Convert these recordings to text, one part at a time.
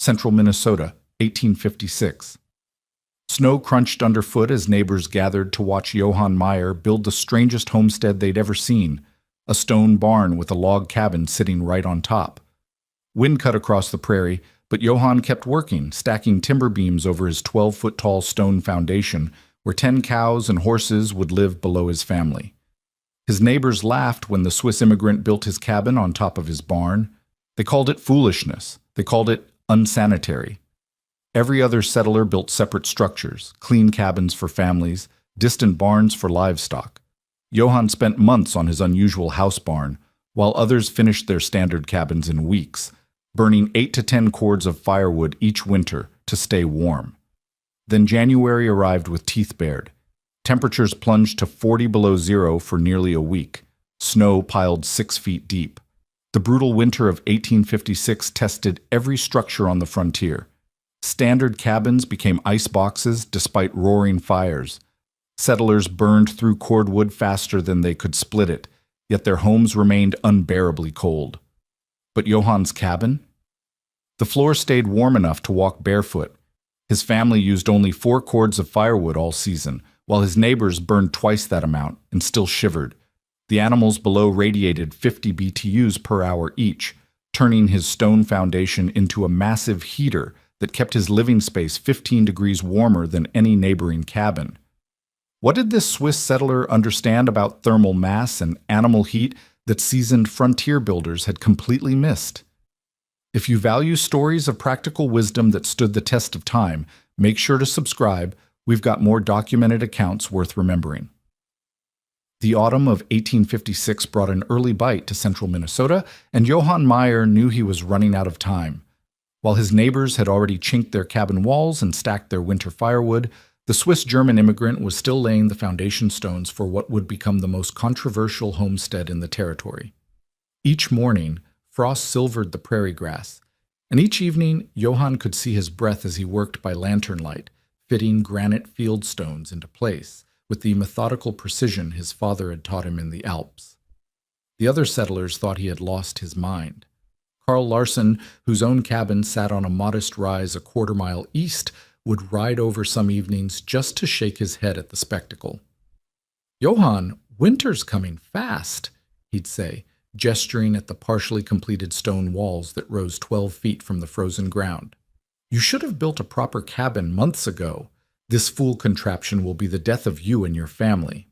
Central Minnesota, 1856. Snow crunched underfoot as neighbors gathered to watch Johann Meyer build the strangest homestead they'd ever seen, a stone barn with a log cabin sitting right on top. Wind cut across the prairie, but Johann kept working, stacking timber beams over his 12-foot-tall stone foundation where 10 cows and horses would live below his family. His neighbors laughed when the Swiss immigrant built his cabin on top of his barn. They called it foolishness. They called it unsanitary. Every other settler built separate structures, clean cabins for families, distant barns for livestock. Johann spent months on his unusual house barn, while others finished their standard cabins in weeks, burning 8 to 10 cords of firewood each winter to stay warm. Then January arrived with teeth bared. Temperatures plunged to 40 below zero for nearly a week. Snow piled 6 feet deep. The brutal winter of 1856 tested every structure on the frontier. Standard cabins became ice boxes despite roaring fires. Settlers burned through cordwood faster than they could split it, yet their homes remained unbearably cold. But Johann's cabin? The floor stayed warm enough to walk barefoot. His family used only 4 cords of firewood all season, while his neighbors burned twice that amount and still shivered. The animals below radiated 50 BTUs per hour each, turning his stone foundation into a massive heater that kept his living space 15 degrees warmer than any neighboring cabin. What did this Swiss settler understand about thermal mass and animal heat that seasoned frontier builders had completely missed? If you value stories of practical wisdom that stood the test of time, make sure to subscribe. We've got more documented accounts worth remembering. The autumn of 1856 brought an early bite to central Minnesota, and Johann Meyer knew he was running out of time. While his neighbors had already chinked their cabin walls and stacked their winter firewood, the Swiss-German immigrant was still laying the foundation stones for what would become the most controversial homestead in the territory. Each morning, frost silvered the prairie grass, and each evening Johann could see his breath as he worked by lantern light, fitting granite field stones into place with the methodical precision his father had taught him in the Alps. The other settlers thought he had lost his mind. Carl Larson, whose own cabin sat on a modest rise a quarter-mile east, would ride over some evenings just to shake his head at the spectacle. "Johann, winter's coming fast," he'd say, gesturing at the partially completed stone walls that rose 12 feet from the frozen ground. "You should have built a proper cabin months ago. This fool contraption will be the death of you and your family."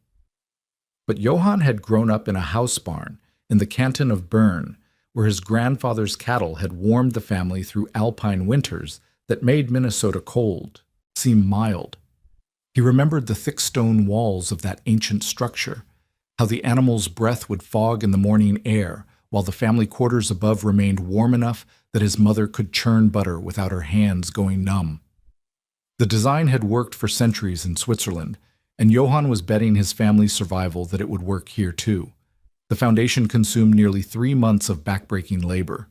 But Johann had grown up in a house barn in the canton of Bern, where his grandfather's cattle had warmed the family through alpine winters that made Minnesota cold, seem mild. He remembered the thick stone walls of that ancient structure, how the animal's breath would fog in the morning air, while the family quarters above remained warm enough that his mother could churn butter without her hands going numb. The design had worked for centuries in Switzerland, and Johann was betting his family's survival that it would work here too. The foundation consumed nearly 3 months of backbreaking labor.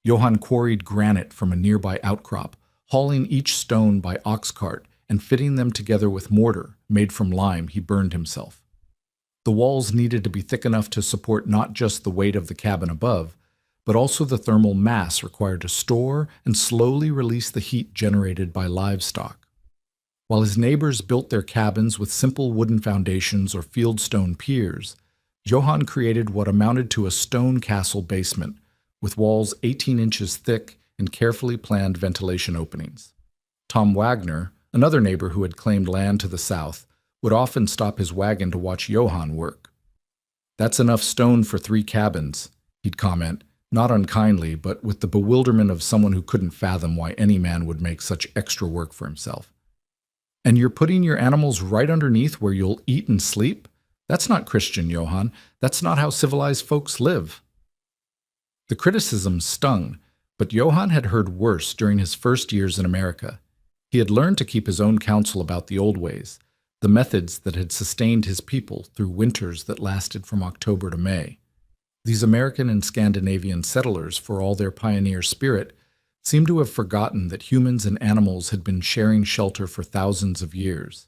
Johann quarried granite from a nearby outcrop, hauling each stone by ox cart and fitting them together with mortar made from lime he burned himself. The walls needed to be thick enough to support not just the weight of the cabin above, but also the thermal mass required to store and slowly release the heat generated by livestock. While his neighbors built their cabins with simple wooden foundations or fieldstone piers, Johann created what amounted to a stone castle basement, with walls 18 inches thick and carefully planned ventilation openings. Tom Wagner, another neighbor who had claimed land to the south, would often stop his wagon to watch Johann work. "That's enough stone for 3 cabins," he'd comment, not unkindly, but with the bewilderment of someone who couldn't fathom why any man would make such extra work for himself. "And you're putting your animals right underneath where you'll eat and sleep? That's not Christian, Johann. That's not how civilized folks live." The criticism stung, but Johann had heard worse during his first years in America. He had learned to keep his own counsel about the old ways, the methods that had sustained his people through winters that lasted from October to May. These American and Scandinavian settlers, for all their pioneer spirit, seemed to have forgotten that humans and animals had been sharing shelter for thousands of years.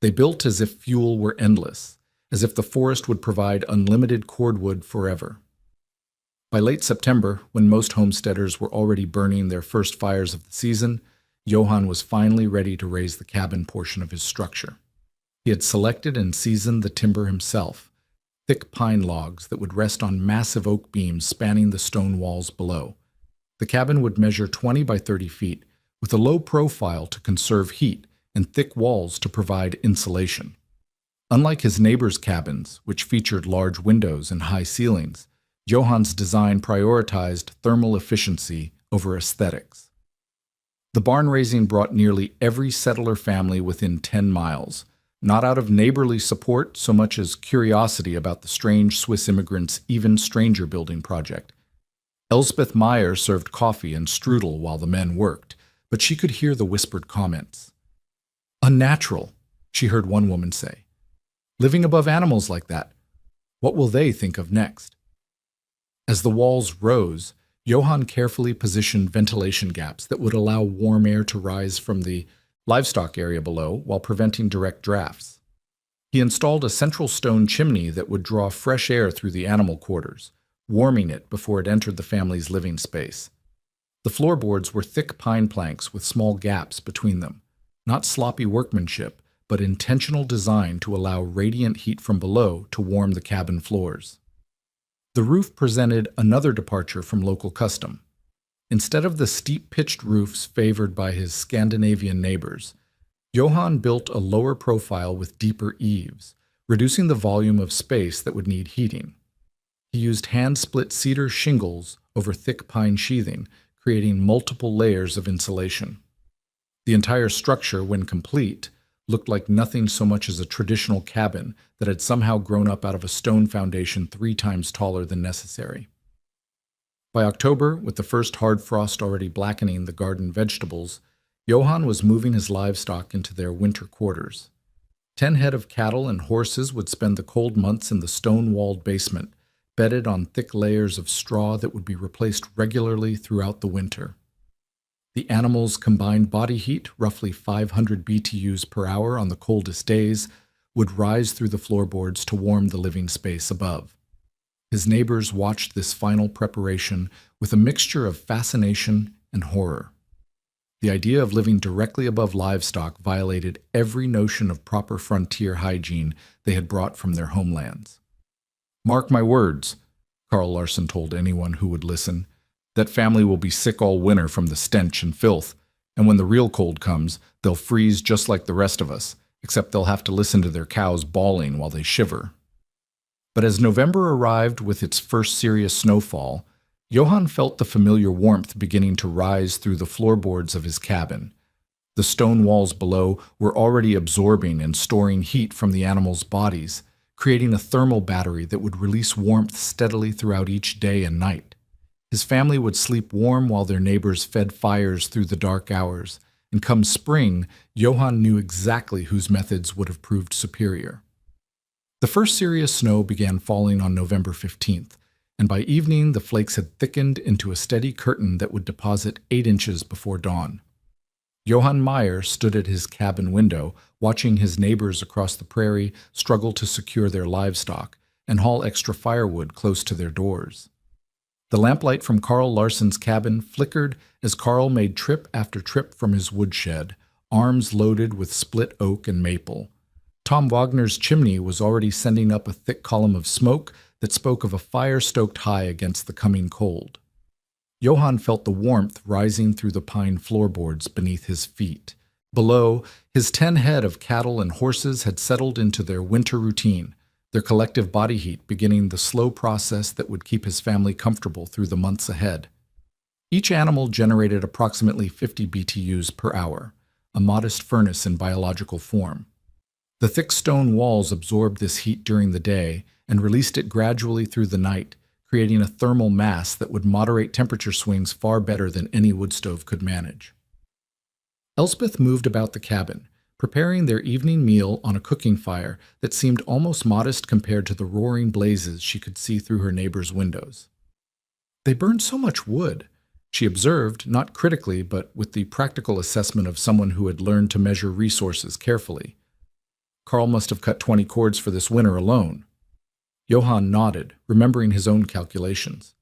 They built as if fuel were endless, as if the forest would provide unlimited cordwood forever. By late September, when most homesteaders were already burning their first fires of the season, Johann was finally ready to raise the cabin portion of his structure. He had selected and seasoned the timber himself, thick pine logs that would rest on massive oak beams spanning the stone walls below. The cabin would measure 20 by 30 feet, with a low profile to conserve heat and thick walls to provide insulation. Unlike his neighbors' cabins, which featured large windows and high ceilings, Johann's design prioritized thermal efficiency over aesthetics. The barn raising brought nearly every settler family within 10 miles, not out of neighborly support so much as curiosity about the strange Swiss immigrants' even stranger building project. Elspeth Meyer served coffee and strudel while the men worked, but she could hear the whispered comments. "Unnatural," she heard one woman say. "Living above animals like that. What will they think of next?" As the walls rose, Johann carefully positioned ventilation gaps that would allow warm air to rise from the livestock area below while preventing direct drafts. He installed a central stone chimney that would draw fresh air through the animal quarters, warming it before it entered the family's living space. The floorboards were thick pine planks with small gaps between them, not sloppy workmanship, but intentional design to allow radiant heat from below to warm the cabin floors. The roof presented another departure from local custom. Instead of the steep pitched roofs favored by his Scandinavian neighbors, Johann built a lower profile with deeper eaves, reducing the volume of space that would need heating. He used hand-split cedar shingles over thick pine sheathing, creating multiple layers of insulation. The entire structure, when complete, looked like nothing so much as a traditional cabin that had somehow grown up out of a stone foundation 3 times taller than necessary. By October, with the first hard frost already blackening the garden vegetables, Johann was moving his livestock into their winter quarters. 10 head of cattle and horses would spend the cold months in the stone-walled basement, bedded on thick layers of straw that would be replaced regularly throughout the winter. The animals' combined body heat, roughly 500 BTUs per hour on the coldest days, would rise through the floorboards to warm the living space above. His neighbors watched this final preparation with a mixture of fascination and horror. The idea of living directly above livestock violated every notion of proper frontier hygiene they had brought from their homelands. "Mark my words," Carl Larson told anyone who would listen, "that family will be sick all winter from the stench and filth, and when the real cold comes, they'll freeze just like the rest of us, except they'll have to listen to their cows bawling while they shiver." But as November arrived with its first serious snowfall, Johann felt the familiar warmth beginning to rise through the floorboards of his cabin. The stone walls below were already absorbing and storing heat from the animals' bodies, creating a thermal battery that would release warmth steadily throughout each day and night. His family would sleep warm while their neighbors fed fires through the dark hours, and come spring, Johann knew exactly whose methods would have proved superior. The first serious snow began falling on November 15th, and by evening the flakes had thickened into a steady curtain that would deposit 8 inches before dawn. Johann Meyer stood at his cabin window, watching his neighbors across the prairie struggle to secure their livestock and haul extra firewood close to their doors. The lamplight from Carl Larson's cabin flickered as Carl made trip after trip from his woodshed, arms loaded with split oak and maple. Tom Wagner's chimney was already sending up a thick column of smoke that spoke of a fire-stoked high against the coming cold. Johann felt the warmth rising through the pine floorboards beneath his feet. Below, his 10 head of cattle and horses had settled into their winter routine, their collective body heat beginning the slow process that would keep his family comfortable through the months ahead. Each animal generated approximately 50 BTUs per hour, a modest furnace in biological form. The thick stone walls absorbed this heat during the day and released it gradually through the night, creating a thermal mass that would moderate temperature swings far better than any wood stove could manage. Elspeth moved about the cabin, preparing their evening meal on a cooking fire that seemed almost modest compared to the roaring blazes she could see through her neighbors' windows. "They burn so much wood," she observed, not critically but with the practical assessment of someone who had learned to measure resources carefully. "Carl must have cut 20 cords for this winter alone." Johann nodded, remembering his own calculations.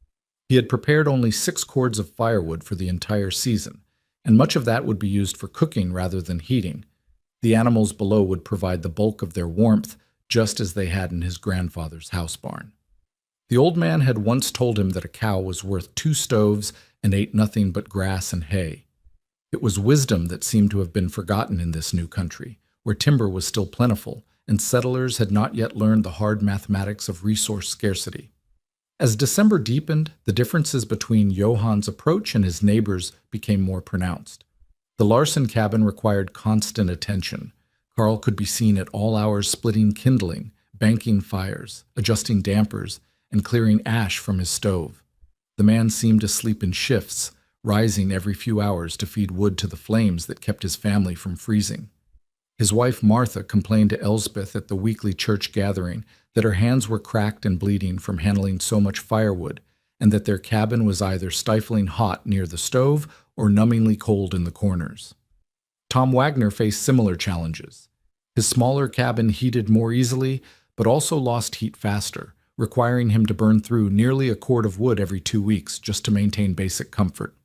He had prepared only 6 cords of firewood for the entire season, and much of that would be used for cooking rather than heating. The animals below would provide the bulk of their warmth, just as they had in his grandfather's house barn. The old man had once told him that a cow was worth 2 stoves and ate nothing but grass and hay. It was wisdom that seemed to have been forgotten in this new country, where timber was still plentiful, and settlers had not yet learned the hard mathematics of resource scarcity. As December deepened, the differences between Johann's approach and his neighbors became more pronounced. The Larson cabin required constant attention. Carl could be seen at all hours splitting kindling, banking fires, adjusting dampers, and clearing ash from his stove. The man seemed to sleep in shifts, rising every few hours to feed wood to the flames that kept his family from freezing. His wife Martha complained to Elsbeth at the weekly church gathering that her hands were cracked and bleeding from handling so much firewood, and that their cabin was either stifling hot near the stove or numbingly cold in the corners. Tom Wagner faced similar challenges. His smaller cabin heated more easily, but also lost heat faster, requiring him to burn through nearly a cord of wood every 2 weeks just to maintain basic comfort.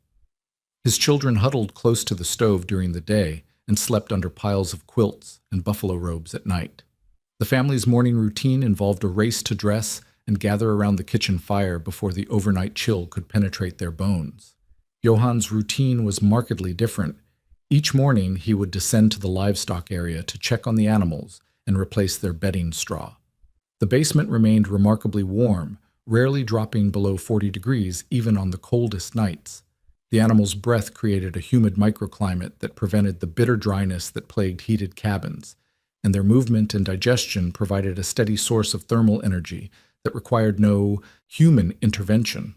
His children huddled close to the stove during the day and slept under piles of quilts and buffalo robes at night. The family's morning routine involved a race to dress and gather around the kitchen fire before the overnight chill could penetrate their bones. Johann's routine was markedly different. Each morning he would descend to the livestock area to check on the animals and replace their bedding straw. The basement remained remarkably warm, rarely dropping below 40 degrees even on the coldest nights. The animals' breath created a humid microclimate that prevented the bitter dryness that plagued heated cabins, and their movement and digestion provided a steady source of thermal energy that required no human intervention.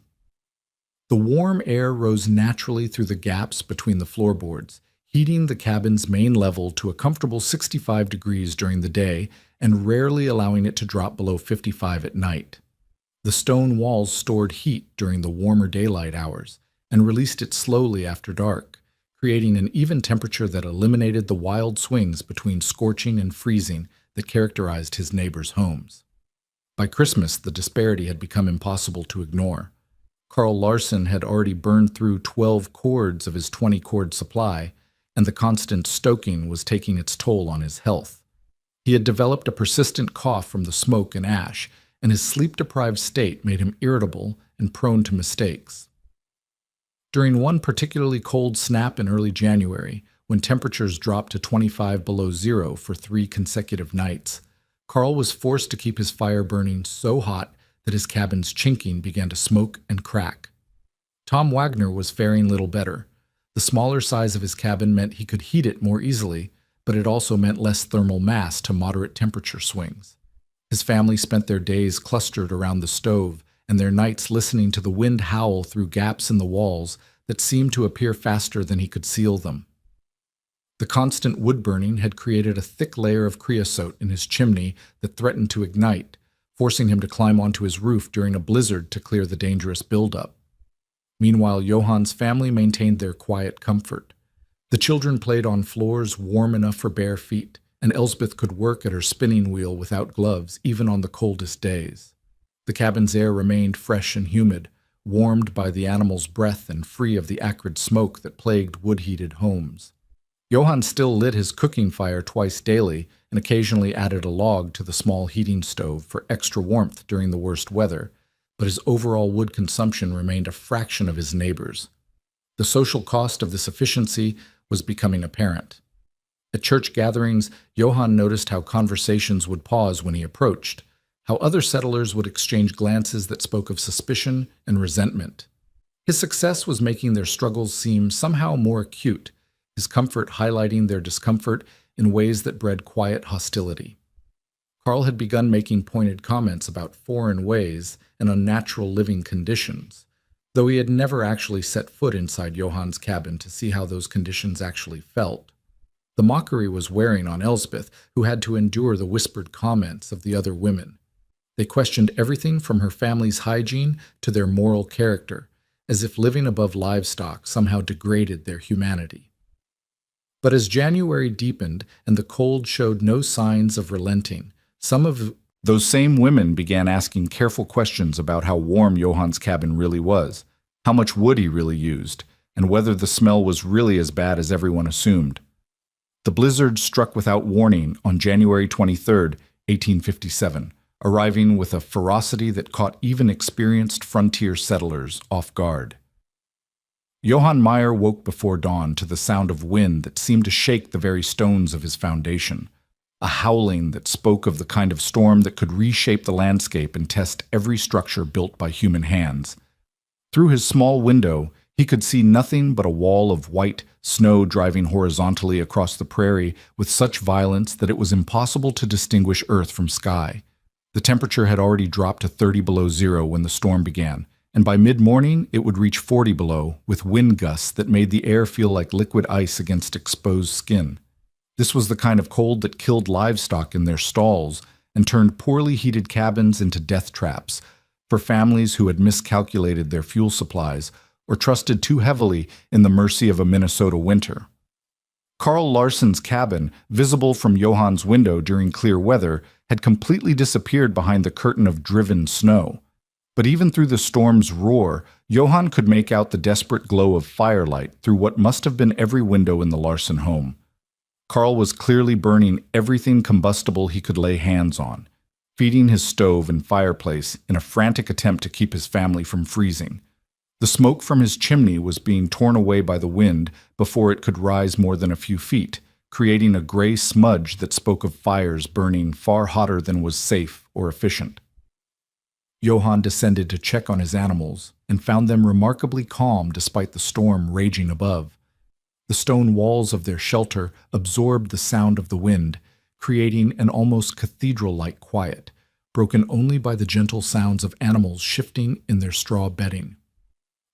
The warm air rose naturally through the gaps between the floorboards, heating the cabin's main level to a comfortable 65 degrees during the day and rarely allowing it to drop below 55 at night. The stone walls stored heat during the warmer daylight hours and released it slowly after dark, creating an even temperature that eliminated the wild swings between scorching and freezing that characterized his neighbors' homes. By Christmas, the disparity had become impossible to ignore. Carl Larson had already burned through 12 cords of his 20-cord supply, and the constant stoking was taking its toll on his health. He had developed a persistent cough from the smoke and ash, and his sleep-deprived state made him irritable and prone to mistakes. During one particularly cold snap in early January, when temperatures dropped to 25 below zero for 3 consecutive nights, Carl was forced to keep his fire burning so hot that his cabin's chinking began to smoke and crack. Tom Wagner was faring little better. The smaller size of his cabin meant he could heat it more easily, but it also meant less thermal mass to moderate temperature swings. His family spent their days clustered around the stove, and their nights listening to the wind howl through gaps in the walls that seemed to appear faster than he could seal them. The constant wood burning had created a thick layer of creosote in his chimney that threatened to ignite, forcing him to climb onto his roof during a blizzard to clear the dangerous buildup. Meanwhile, Johann's family maintained their quiet comfort. The children played on floors warm enough for bare feet, and Elsbeth could work at her spinning wheel without gloves even on the coldest days. The cabin's air remained fresh and humid, warmed by the animals' breath and free of the acrid smoke that plagued wood-heated homes. Johann still lit his cooking fire twice daily and occasionally added a log to the small heating stove for extra warmth during the worst weather, but his overall wood consumption remained a fraction of his neighbors'. The social cost of this efficiency was becoming apparent. At church gatherings, Johann noticed how conversations would pause when he approached, how other settlers would exchange glances that spoke of suspicion and resentment. His success was making their struggles seem somehow more acute, his comfort highlighting their discomfort in ways that bred quiet hostility. Carl had begun making pointed comments about foreign ways and unnatural living conditions, though he had never actually set foot inside Johann's cabin to see how those conditions actually felt. The mockery was wearing on Elsbeth, who had to endure the whispered comments of the other women. They questioned everything from her family's hygiene to their moral character, as if living above livestock somehow degraded their humanity. But as January deepened and the cold showed no signs of relenting, some of Those same women began asking careful questions about how warm Johann's cabin really was, how much wood he really used, and whether the smell was really as bad as everyone assumed. The blizzard struck without warning on January 23, 1857, arriving with a ferocity that caught even experienced frontier settlers off guard. Johann Meyer woke before dawn to the sound of wind that seemed to shake the very stones of his foundation, a howling that spoke of the kind of storm that could reshape the landscape and test every structure built by human hands. Through his small window, he could see nothing but a wall of white snow driving horizontally across the prairie with such violence that it was impossible to distinguish earth from sky. The temperature had already dropped to 30 below zero when the storm began, and by mid-morning it would reach 40 below, with wind gusts that made the air feel like liquid ice against exposed skin. This was the kind of cold that killed livestock in their stalls and turned poorly heated cabins into death traps for families who had miscalculated their fuel supplies or trusted too heavily in the mercy of a Minnesota winter. Carl Larsson's cabin, visible from Johann's window during clear weather, had completely disappeared behind the curtain of driven snow. But even through the storm's roar, Johann could make out the desperate glow of firelight through what must have been every window in the Larsson home. Carl was clearly burning everything combustible he could lay hands on, feeding his stove and fireplace in a frantic attempt to keep his family from freezing. The smoke from his chimney was being torn away by the wind before it could rise more than a few feet, creating a gray smudge that spoke of fires burning far hotter than was safe or efficient. Johann descended to check on his animals and found them remarkably calm despite the storm raging above. The stone walls of their shelter absorbed the sound of the wind, creating an almost cathedral-like quiet, broken only by the gentle sounds of animals shifting in their straw bedding.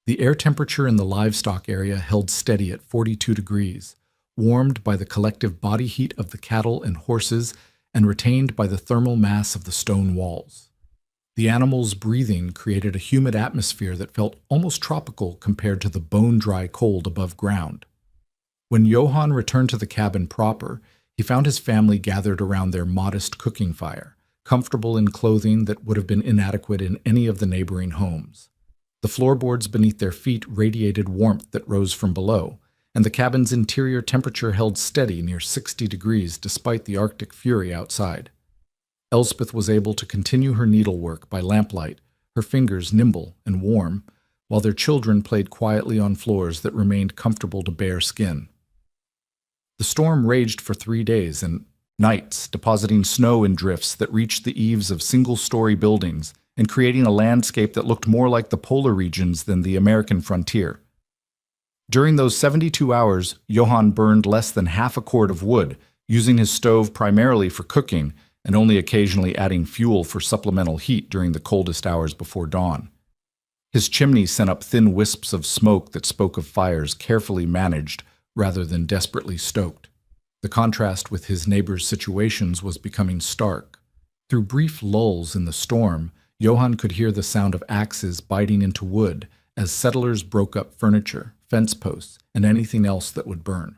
The air temperature in the livestock area held steady at 42 degrees, warmed by the collective body heat of the cattle and horses and retained by the thermal mass of the stone walls. The animals' breathing created a humid atmosphere that felt almost tropical compared to the bone-dry cold above ground. When Johann returned to the cabin proper, he found his family gathered around their modest cooking fire, comfortable in clothing that would have been inadequate in any of the neighboring homes. The floorboards beneath their feet radiated warmth that rose from below, and the cabin's interior temperature held steady near 60 degrees despite the Arctic fury outside. Elspeth was able to continue her needlework by lamplight, her fingers nimble and warm, while their children played quietly on floors that remained comfortable to bare skin. The storm raged for 3 days and nights, depositing snow in drifts that reached the eaves of single-story buildings and creating a landscape that looked more like the polar regions than the American frontier. During those 72 hours, Johann burned less than half a cord of wood, using his stove primarily for cooking and only occasionally adding fuel for supplemental heat during the coldest hours before dawn. His chimney sent up thin wisps of smoke that spoke of fires carefully managed rather than desperately stoked. The contrast with his neighbors' situations was becoming stark. Through brief lulls in the storm, Johann could hear the sound of axes biting into wood as settlers broke up furniture, fence posts, and anything else that would burn.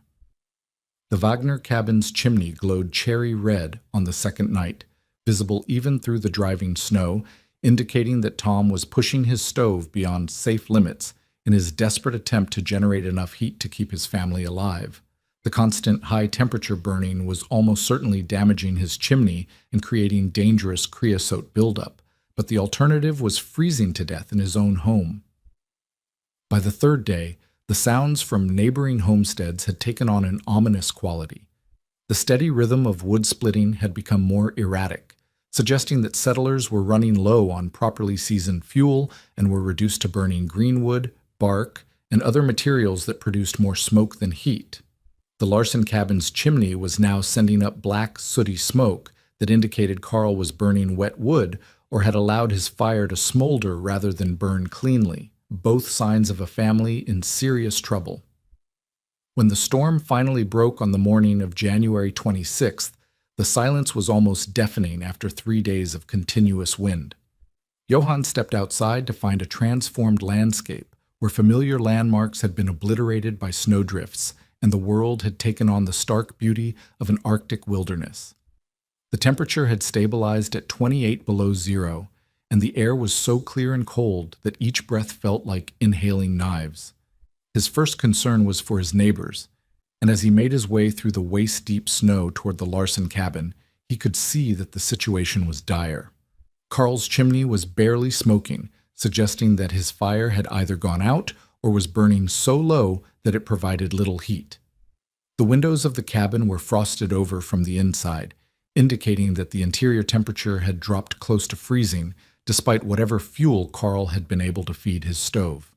The Wagner cabin's chimney glowed cherry red on the second night, visible even through the driving snow, indicating that Tom was pushing his stove beyond safe limits in his desperate attempt to generate enough heat to keep his family alive. The constant high-temperature burning was almost certainly damaging his chimney and creating dangerous creosote buildup, but the alternative was freezing to death in his own home. By the third day, the sounds from neighboring homesteads had taken on an ominous quality. The steady rhythm of wood splitting had become more erratic, suggesting that settlers were running low on properly seasoned fuel and were reduced to burning greenwood, bark, and other materials that produced more smoke than heat. The Larsson cabin's chimney was now sending up black, sooty smoke that indicated Carl was burning wet wood or had allowed his fire to smolder rather than burn cleanly, both signs of a family in serious trouble. When the storm finally broke on the morning of January 26th, the silence was almost deafening after 3 days of continuous wind. Johann stepped outside to find a transformed landscape where familiar landmarks had been obliterated by snowdrifts and the world had taken on the stark beauty of an Arctic wilderness. The temperature had stabilized at 28 below zero, and the air was so clear and cold that each breath felt like inhaling knives. His first concern was for his neighbors, and as he made his way through the waist-deep snow toward the Larson cabin, he could see that the situation was dire. Carl's chimney was barely smoking, suggesting that his fire had either gone out or was burning so low that it provided little heat. The windows of the cabin were frosted over from the inside, indicating that the interior temperature had dropped close to freezing, despite whatever fuel Carl had been able to feed his stove.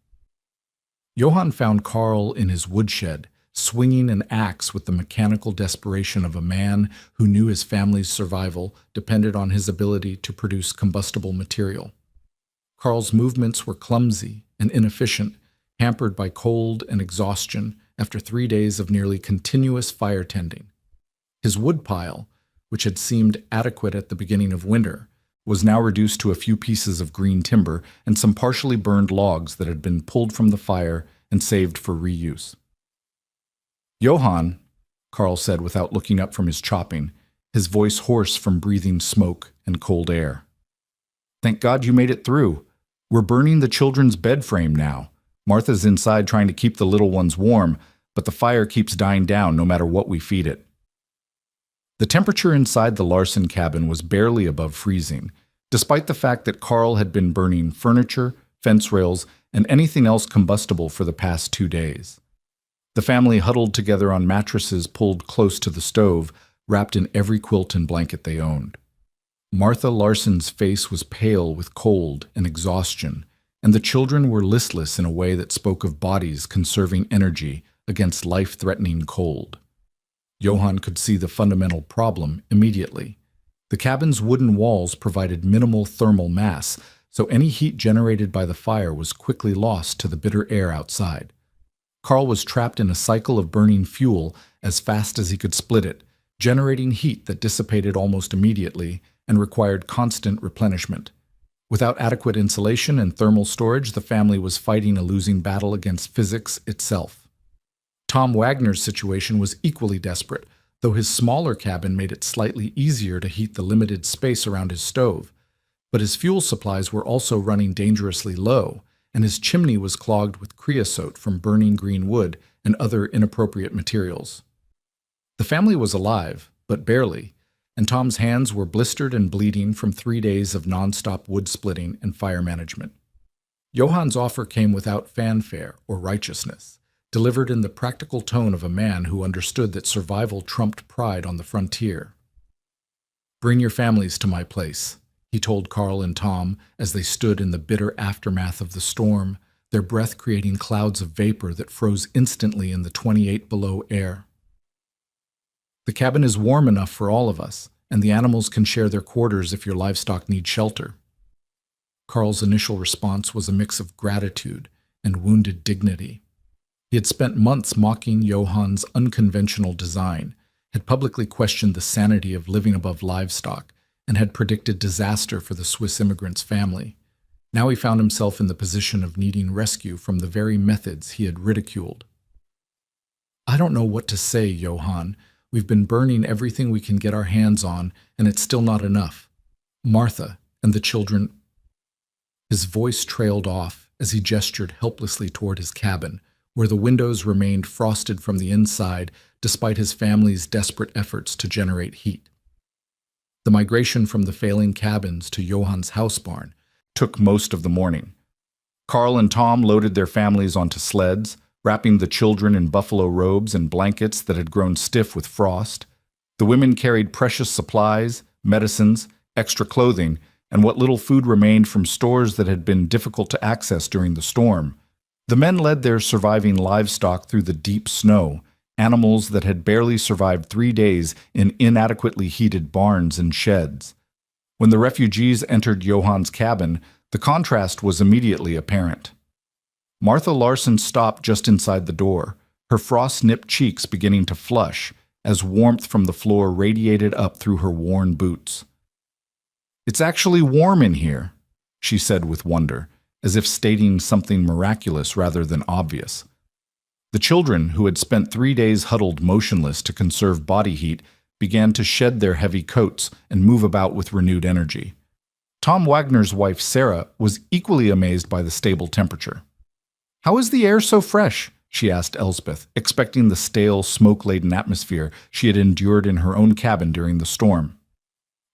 Johann found Carl in his woodshed, swinging an axe with the mechanical desperation of a man who knew his family's survival depended on his ability to produce combustible material. Carl's movements were clumsy and inefficient, hampered by cold and exhaustion after 3 days of nearly continuous fire tending. His woodpile, which had seemed adequate at the beginning of winter, was now reduced to a few pieces of green timber and some partially burned logs that had been pulled from the fire and saved for reuse. "Johann," Carl said without looking up from his chopping, his voice hoarse from breathing smoke and cold air. "Thank God you made it through. We're burning the children's bed frame now. Martha's inside trying to keep the little ones warm, but the fire keeps dying down no matter what we feed it." The temperature inside the Larson cabin was barely above freezing, despite the fact that Carl had been burning furniture, fence rails, and anything else combustible for the past 2 days. The family huddled together on mattresses pulled close to the stove, wrapped in every quilt and blanket they owned. Martha Larson's face was pale with cold and exhaustion, and the children were listless in a way that spoke of bodies conserving energy against life-threatening cold. Johann could see the fundamental problem immediately. The cabin's wooden walls provided minimal thermal mass, so any heat generated by the fire was quickly lost to the bitter air outside. Carl was trapped in a cycle of burning fuel as fast as he could split it, generating heat that dissipated almost immediately and required constant replenishment. Without adequate insulation and thermal storage, the family was fighting a losing battle against physics itself. Tom Wagner's situation was equally desperate, though his smaller cabin made it slightly easier to heat the limited space around his stove. But his fuel supplies were also running dangerously low, and his chimney was clogged with creosote from burning green wood and other inappropriate materials. The family was alive, but barely, and Tom's hands were blistered and bleeding from 3 days of nonstop wood splitting and fire management. Johann's offer came without fanfare or righteousness, delivered in the practical tone of a man who understood that survival trumped pride on the frontier. "Bring your families to my place," he told Carl and Tom as they stood in the bitter aftermath of the storm, their breath creating clouds of vapor that froze instantly in the 28 below air. "The cabin is warm enough for all of us, and the animals can share their quarters if your livestock need shelter." Carl's initial response was a mix of gratitude and wounded dignity. He had spent months mocking Johann's unconventional design, had publicly questioned the sanity of living above livestock, and had predicted disaster for the Swiss immigrant's family. Now he found himself in the position of needing rescue from the very methods he had ridiculed. "I don't know what to say, Johann. We've been burning everything we can get our hands on, and it's still not enough. Martha and the children—" His voice trailed off as he gestured helplessly toward his cabin, where the windows remained frosted from the inside despite his family's desperate efforts to generate heat. The migration from the failing cabins to Johann's housebarn took most of the morning. Carl and Tom loaded their families onto sleds, wrapping the children in buffalo robes and blankets that had grown stiff with frost. The women carried precious supplies, medicines, extra clothing, and what little food remained from stores that had been difficult to access during the storm. The men led their surviving livestock through the deep snow, animals that had barely survived 3 days in inadequately heated barns and sheds. When the refugees entered Johann's cabin, the contrast was immediately apparent. Martha Larson stopped just inside the door, her frost-nipped cheeks beginning to flush as warmth from the floor radiated up through her worn boots. "It's actually warm in here," she said with wonder, as if stating something miraculous rather than obvious. The children, who had spent 3 days huddled motionless to conserve body heat, began to shed their heavy coats and move about with renewed energy. Tom Wagner's wife, Sarah, was equally amazed by the stable temperature. "How is the air so fresh?" she asked Elspeth, expecting the stale, smoke-laden atmosphere she had endured in her own cabin during the storm.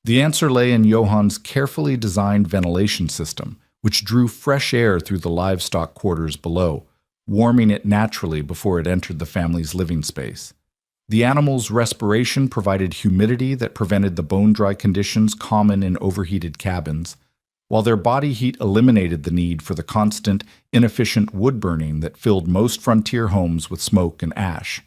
The answer lay in Johann's carefully designed ventilation system, which drew fresh air through the livestock quarters below, warming it naturally before it entered the family's living space. The animals' respiration provided humidity that prevented the bone-dry conditions common in overheated cabins, while their body heat eliminated the need for the constant, inefficient wood burning that filled most frontier homes with smoke and ash.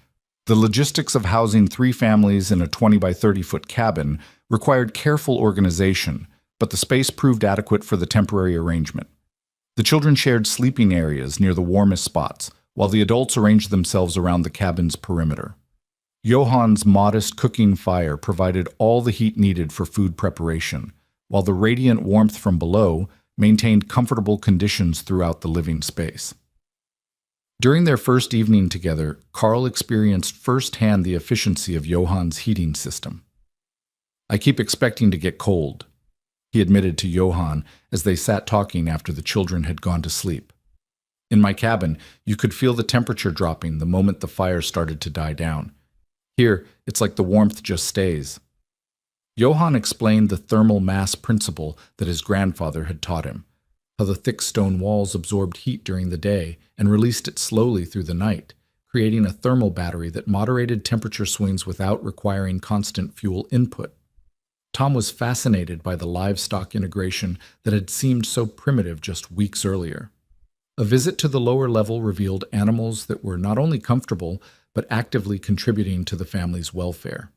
The logistics of housing 3 families in a 20 by 30-foot cabin required careful organization, but the space proved adequate for the temporary arrangement. The children shared sleeping areas near the warmest spots, while the adults arranged themselves around the cabin's perimeter. Johann's modest cooking fire provided all the heat needed for food preparation, while the radiant warmth from below maintained comfortable conditions throughout the living space. During their first evening together, Carl experienced firsthand the efficiency of Johann's heating system. "I keep expecting to get cold," he admitted to Johann as they sat talking after the children had gone to sleep. "In my cabin, you could feel the temperature dropping the moment the fire started to die down. Here, it's like the warmth just stays." Johann explained the thermal mass principle that his grandfather had taught him, how the thick stone walls absorbed heat during the day and released it slowly through the night, creating a thermal battery that moderated temperature swings without requiring constant fuel input. Tom was fascinated by the livestock integration that had seemed so primitive just weeks earlier. A visit to the lower level revealed animals that were not only comfortable, but actively contributing to the family's welfare.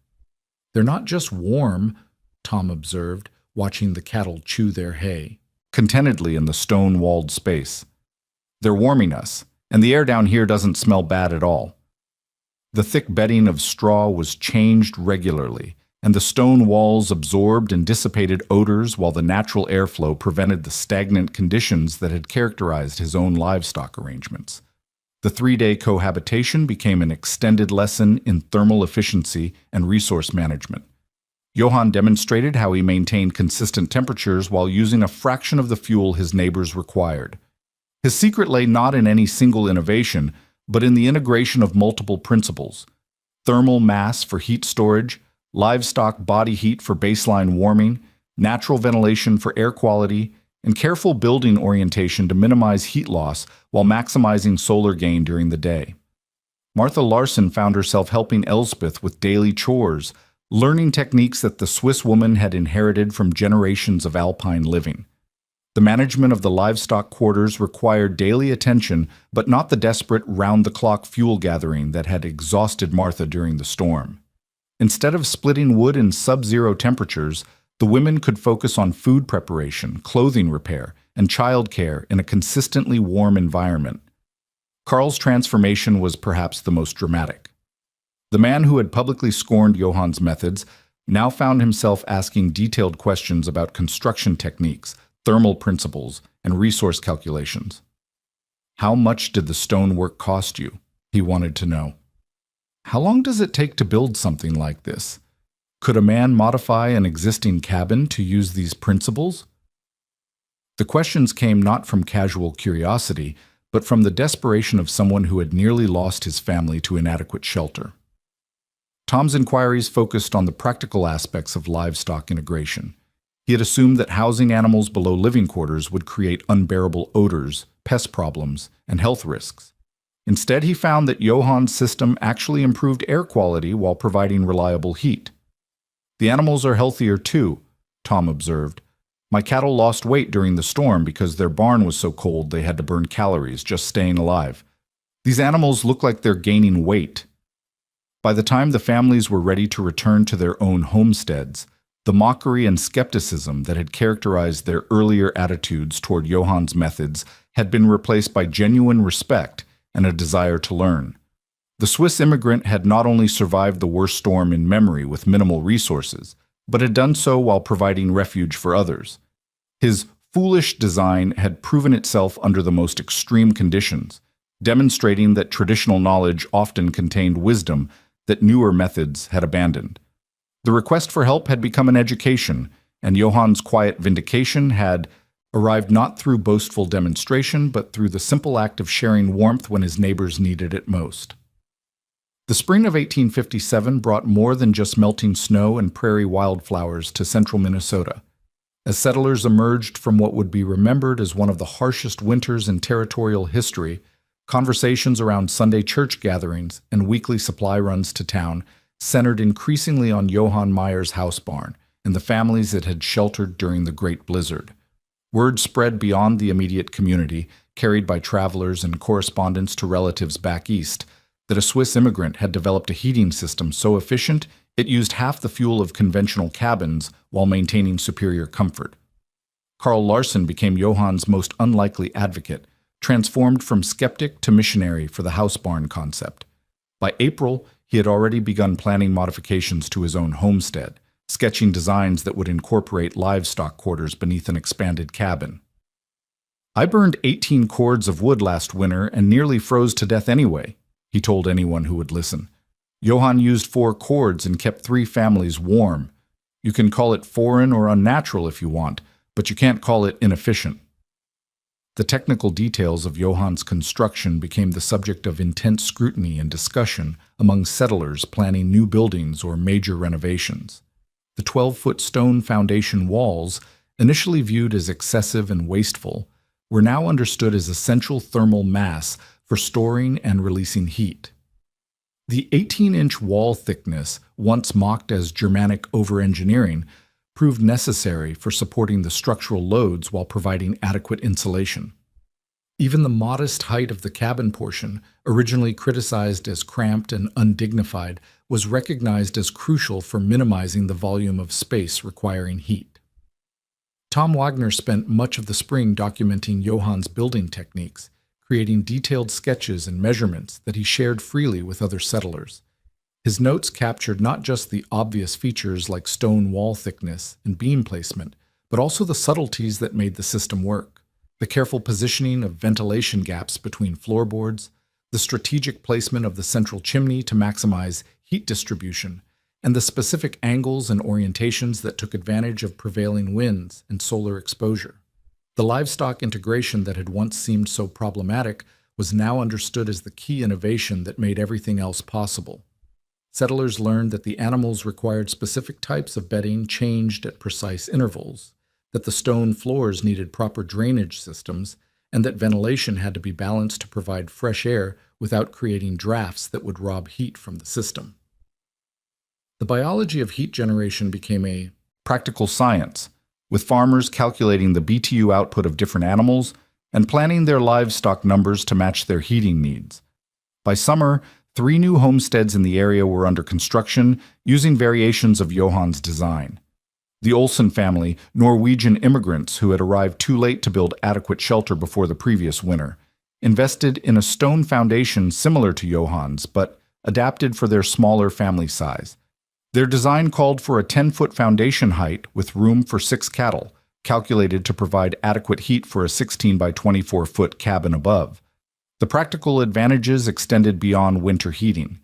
"They're not just warm," Tom observed, watching the cattle chew their hay contentedly in the stone-walled space. "They're warming us, and the air down here doesn't smell bad at all." The thick bedding of straw was changed regularly, and the stone walls absorbed and dissipated odors while the natural airflow prevented the stagnant conditions that had characterized his own livestock arrangements. The 3-day cohabitation became an extended lesson in thermal efficiency and resource management. Johann demonstrated how he maintained consistent temperatures while using a fraction of the fuel his neighbors required. His secret lay not in any single innovation, but in the integration of multiple principles: thermal mass for heat storage, livestock body heat for baseline warming, natural ventilation for air quality, and careful building orientation to minimize heat loss while maximizing solar gain during the day. Martha Larson found herself helping Elspeth with daily chores, learning techniques that the Swiss woman had inherited from generations of alpine living. The management of the livestock quarters required daily attention, but not the desperate, round-the-clock fuel gathering that had exhausted Martha during the storm. Instead of splitting wood in sub-zero temperatures, the women could focus on food preparation, clothing repair, and childcare in a consistently warm environment. Carl's transformation was perhaps the most dramatic. The man who had publicly scorned Johann's methods now found himself asking detailed questions about construction techniques, thermal principles, and resource calculations. "How much did the stonework cost you?" he wanted to know. "How long does it take to build something like this? Could a man modify an existing cabin to use these principles?" The questions came not from casual curiosity, but from the desperation of someone who had nearly lost his family to inadequate shelter. Tom's inquiries focused on the practical aspects of livestock integration. He had assumed that housing animals below living quarters would create unbearable odors, pest problems, and health risks. Instead, he found that Johann's system actually improved air quality while providing reliable heat. "The animals are healthier too," Tom observed. "My cattle lost weight during the storm because their barn was so cold they had to burn calories just staying alive. These animals look like they're gaining weight." By the time the families were ready to return to their own homesteads, the mockery and skepticism that had characterized their earlier attitudes toward Johann's methods had been replaced by genuine respect and a desire to learn. The Swiss immigrant had not only survived the worst storm in memory with minimal resources, but had done so while providing refuge for others. His foolish design had proven itself under the most extreme conditions, demonstrating that traditional knowledge often contained wisdom that newer methods had abandoned. The request for help had become an education, and Johann's quiet vindication had arrived not through boastful demonstration, but through the simple act of sharing warmth when his neighbors needed it most. The spring of 1857 brought more than just melting snow and prairie wildflowers to central Minnesota. As settlers emerged from what would be remembered as one of the harshest winters in territorial history, conversations around Sunday church gatherings and weekly supply runs to town centered increasingly on Johann Meyer's house barn and the families it had sheltered during the Great Blizzard. Word spread beyond the immediate community, carried by travelers and correspondents to relatives back east, that a Swiss immigrant had developed a heating system so efficient it used half the fuel of conventional cabins while maintaining superior comfort. Carl Larsen became Johann's most unlikely advocate, transformed from skeptic to missionary for the house barn concept. By April, he had already begun planning modifications to his own homestead, sketching designs that would incorporate livestock quarters beneath an expanded cabin. "I burned 18 cords of wood last winter and nearly froze to death anyway," he told anyone who would listen. "Johann used 4 cords and kept 3 families warm. You can call it foreign or unnatural if you want, but you can't call it inefficient." The technical details of Johann's construction became the subject of intense scrutiny and discussion among settlers planning new buildings or major renovations. The 12-foot stone foundation walls, initially viewed as excessive and wasteful, were now understood as essential thermal mass for storing and releasing heat. The 18-inch wall thickness, once mocked as Germanic over-engineering, proved necessary for supporting the structural loads while providing adequate insulation. Even the modest height of the cabin portion, originally criticized as cramped and undignified, was recognized as crucial for minimizing the volume of space requiring heat. Tom Wagner spent much of the spring documenting Johann's building techniques, creating detailed sketches and measurements that he shared freely with other settlers. His notes captured not just the obvious features like stone wall thickness and beam placement, but also the subtleties that made the system work. The careful positioning of ventilation gaps between floorboards, the strategic placement of the central chimney to maximize heat distribution, and the specific angles and orientations that took advantage of prevailing winds and solar exposure. The livestock integration that had once seemed so problematic was now understood as the key innovation that made everything else possible. Settlers learned that the animals required specific types of bedding changed at precise intervals, that the stone floors needed proper drainage systems, and that ventilation had to be balanced to provide fresh air without creating drafts that would rob heat from the system. The biology of heat generation became a practical science, with farmers calculating the BTU output of different animals and planning their livestock numbers to match their heating needs. By summer, 3 new homesteads in the area were under construction using variations of Johann's design. The Olsen family, Norwegian immigrants who had arrived too late to build adequate shelter before the previous winter, invested in a stone foundation similar to Johann's, but adapted for their smaller family size. Their design called for a 10-foot foundation height with room for 6 cattle, calculated to provide adequate heat for a 16 by 24-foot cabin above. The practical advantages extended beyond winter heating.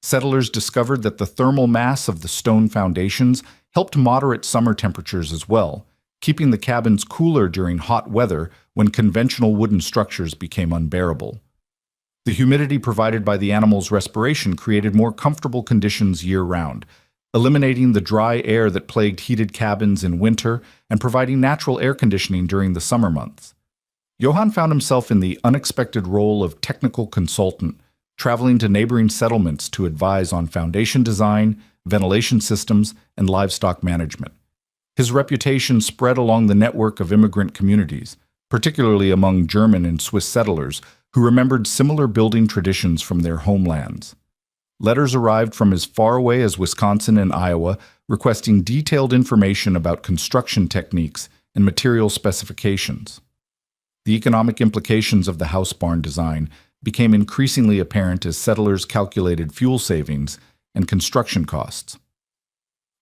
Settlers discovered that the thermal mass of the stone foundations helped moderate summer temperatures as well, keeping the cabins cooler during hot weather when conventional wooden structures became unbearable. The humidity provided by the animals' respiration created more comfortable conditions year-round, eliminating the dry air that plagued heated cabins in winter and providing natural air conditioning during the summer months. Johann found himself in the unexpected role of technical consultant, traveling to neighboring settlements to advise on foundation design, ventilation systems, and livestock management. His reputation spread along the network of immigrant communities, particularly among German and Swiss settlers who remembered similar building traditions from their homelands. Letters arrived from as far away as Wisconsin and Iowa requesting detailed information about construction techniques and material specifications. The economic implications of the house barn design became increasingly apparent as settlers calculated fuel savings and construction costs.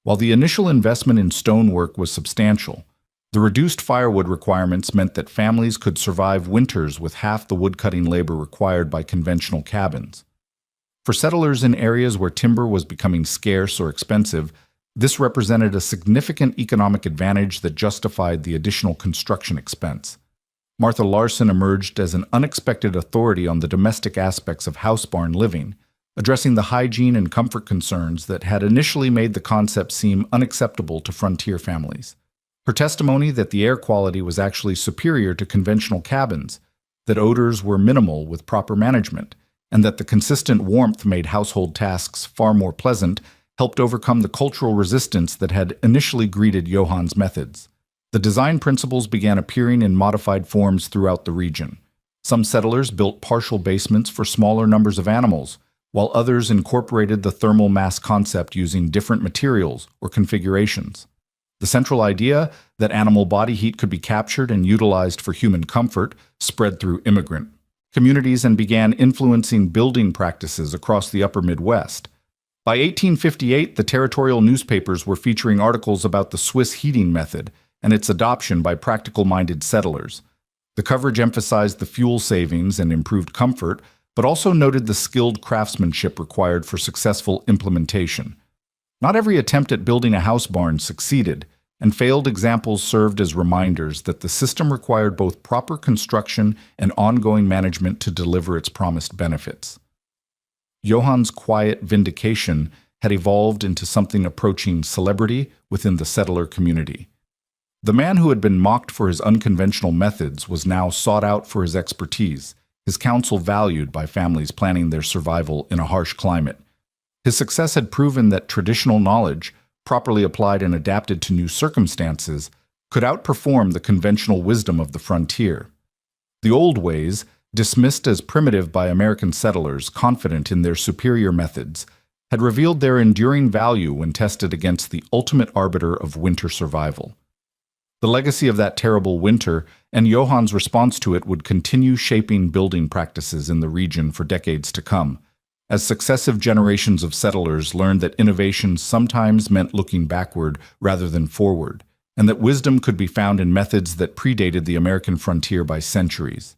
While the initial investment in stonework was substantial, the reduced firewood requirements meant that families could survive winters with half the woodcutting labor required by conventional cabins. For settlers in areas where timber was becoming scarce or expensive, This represented a significant economic advantage that justified the additional construction expense. Martha Larson emerged as an unexpected authority on the domestic aspects of housebarn living, addressing the hygiene and comfort concerns that had initially made the concept seem unacceptable to frontier families. Her testimony that the air quality was actually superior to conventional cabins, that odors were minimal with proper management, and that the consistent warmth made household tasks far more pleasant helped overcome the cultural resistance that had initially greeted Johann's methods. The design principles began appearing in modified forms throughout the region. Some settlers built partial basements for smaller numbers of animals, while others incorporated the thermal mass concept using different materials or configurations. The central idea that animal body heat could be captured and utilized for human comfort spread through immigrant communities and began influencing building practices across the upper Midwest. By 1858, the territorial newspapers were featuring articles about the Swiss heating method and its adoption by practical-minded settlers. The coverage emphasized the fuel savings and improved comfort, but also noted the skilled craftsmanship required for successful implementation. Not every attempt at building a house barn succeeded, and failed examples served as reminders that the system required both proper construction and ongoing management to deliver its promised benefits. Johann's quiet vindication had evolved into something approaching celebrity within the settler community. The man who had been mocked for his unconventional methods was now sought out for his expertise, his counsel valued by families planning their survival in a harsh climate. His success had proven that traditional knowledge, properly applied and adapted to new circumstances, could outperform the conventional wisdom of the frontier. The old ways, dismissed as primitive by American settlers confident in their superior methods, had revealed their enduring value when tested against the ultimate arbiter of winter survival. The legacy of that terrible winter and Johann's response to it would continue shaping building practices in the region for decades to come, as successive generations of settlers learned that innovation sometimes meant looking backward rather than forward, and that wisdom could be found in methods that predated the American frontier by centuries.